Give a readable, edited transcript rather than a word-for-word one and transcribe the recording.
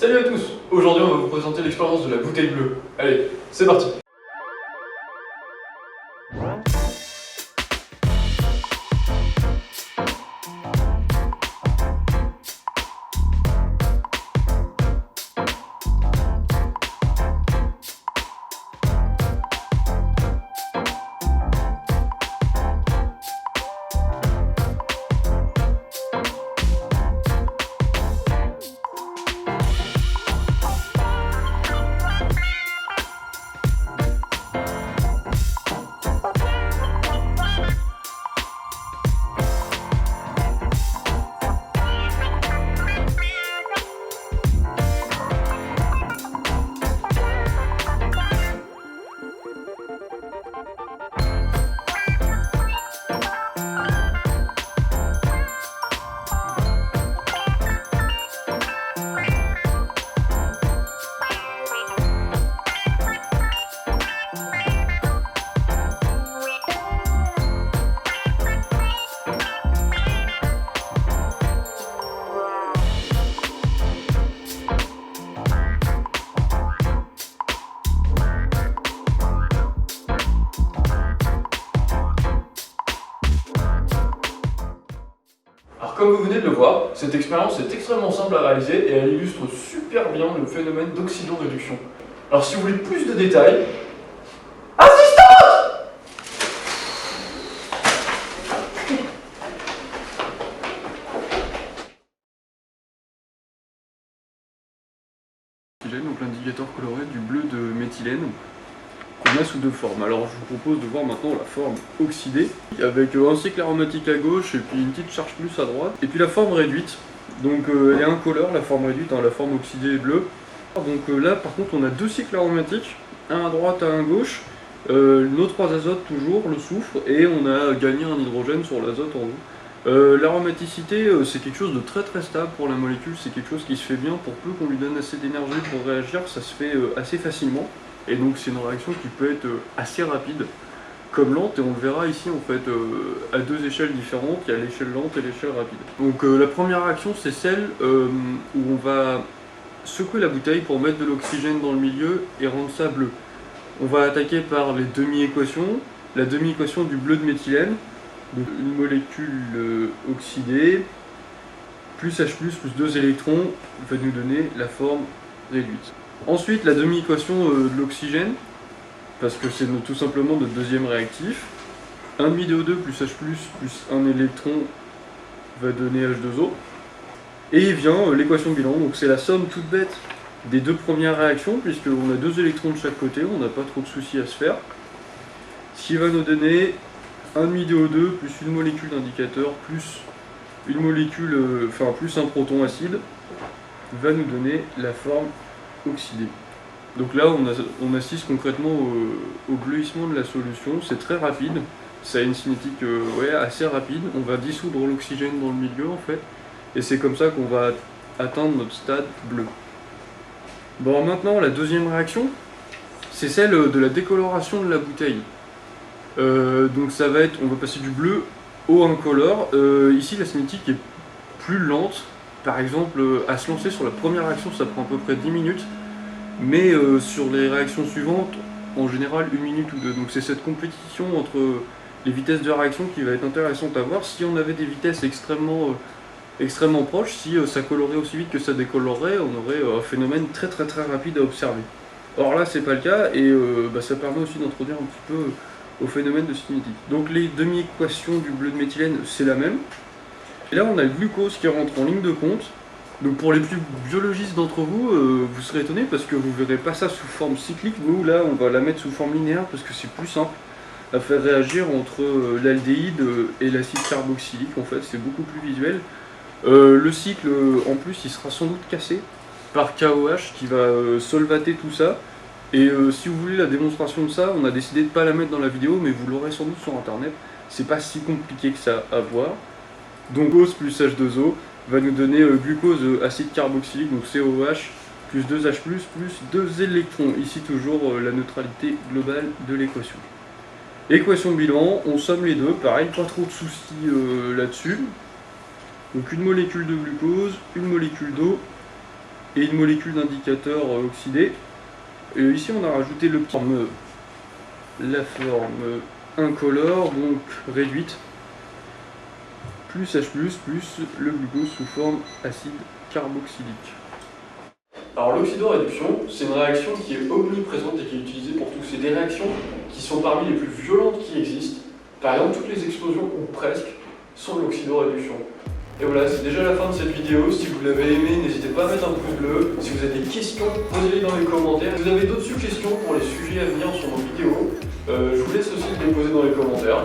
Salut à tous! Aujourd'hui on va vous présenter l'expérience de la bouteille bleue. Allez, c'est parti! Alors comme vous venez de le voir, cette expérience est extrêmement simple à réaliser et elle illustre super bien le phénomène d'oxydoréduction. Alors si vous voulez plus de détails... Assistante! Donc l'indicateur coloré du bleu de méthylène qu'on a sous deux formes. Alors je vous propose de voir maintenant la forme oxydée avec un cycle aromatique à gauche et puis une petite charge plus à droite. Et puis la forme réduite, donc elle est incolore, la forme réduite, hein, la forme oxydée est bleue. Donc là par contre on a deux cycles aromatiques, un à droite, un à gauche, nos trois azotes toujours, le soufre, et on a gagné un hydrogène sur l'azote en haut. L'aromaticité c'est quelque chose de très stable pour la molécule, c'est quelque chose qui se fait bien pour peu qu'on lui donne assez d'énergie pour réagir, ça se fait assez facilement. Et donc c'est une réaction qui peut être assez rapide, comme lente, et on le verra ici en fait à deux échelles différentes, il y a l'échelle lente et l'échelle rapide. Donc la première réaction c'est celle où on va secouer la bouteille pour mettre de l'oxygène dans le milieu et rendre ça bleu. On va attaquer par les demi-équations, la demi-équation du bleu de méthylène, donc une molécule oxydée, plus H+, plus 2 électrons, va nous donner la forme réduite. Ensuite, la demi-équation de l'oxygène, parce que c'est tout simplement notre deuxième réactif. 1,5 plus H+, plus 1 électron va donner H2O. Et vient l'équation bilan, donc c'est la somme toute bête des deux premières réactions, puisqu'on a 2 électrons de chaque côté, on n'a pas trop de soucis à se faire. Ce qui va nous donner 1,5 plus une molécule d'indicateur, plus une molécule, plus un proton acide, va nous donner la forme oxydé. Donc là on assiste concrètement au bleuissement de la solution, c'est très rapide, ça a une cinétique assez rapide, on va dissoudre l'oxygène dans le milieu en fait, et c'est comme ça qu'on va atteindre notre stade bleu. Bon maintenant la deuxième réaction, c'est celle de la décoloration de la bouteille. Donc ça va être, on va passer du bleu au incolore, ici la cinétique est plus lente. Par exemple, à se lancer sur la première réaction, ça prend à peu près 10 minutes, mais sur les réactions suivantes, en général 1 minute ou 2. Donc c'est cette compétition entre les vitesses de réaction qui va être intéressante à voir. Si on avait des vitesses extrêmement proches, si ça colorait aussi vite que ça décolorerait, on aurait un phénomène très rapide à observer. Or là, c'est pas le cas, et ça permet aussi d'introduire un petit peu au phénomène de cinétique. Donc les demi-équations du bleu de méthylène, c'est la même. Et là on a le glucose qui rentre en ligne de compte. Donc pour les plus biologistes d'entre vous, vous serez étonnés parce que vous ne verrez pas ça sous forme cyclique. Nous là on va la mettre sous forme linéaire parce que c'est plus simple à faire réagir entre l'aldéhyde et l'acide carboxylique. En fait c'est beaucoup plus visuel. Le cycle en plus il sera sans doute cassé par KOH qui va solvater tout ça. Et si vous voulez la démonstration de ça, on a décidé de ne pas la mettre dans la vidéo, mais vous l'aurez sans doute sur internet. C'est pas si compliqué que ça à voir. Donc glucose plus H2O va nous donner glucose acide carboxylique, donc COH, plus 2H+, plus 2 électrons. Ici toujours la neutralité globale de l'équation. Équation bilan, on somme les deux, pareil, pas trop de soucis là-dessus. Donc une molécule de glucose, une molécule d'eau et une molécule d'indicateur oxydé. Et ici on a rajouté le petit la forme incolore, donc réduite, plus H+, plus le glucose sous forme acide carboxylique. Alors l'oxydoréduction, c'est une réaction qui est omniprésente et qui est utilisée pour tout. C'est des réactions qui sont parmi les plus violentes qui existent. Par exemple, toutes les explosions, ou presque, sont de l'oxydoréduction. Et voilà, c'est déjà la fin de cette vidéo. Si vous l'avez aimé, n'hésitez pas à mettre un pouce bleu. Si vous avez des questions, posez-les dans les commentaires. Si vous avez d'autres suggestions pour les sujets à venir sur nos vidéos, je vous laisse aussi les poser dans les commentaires.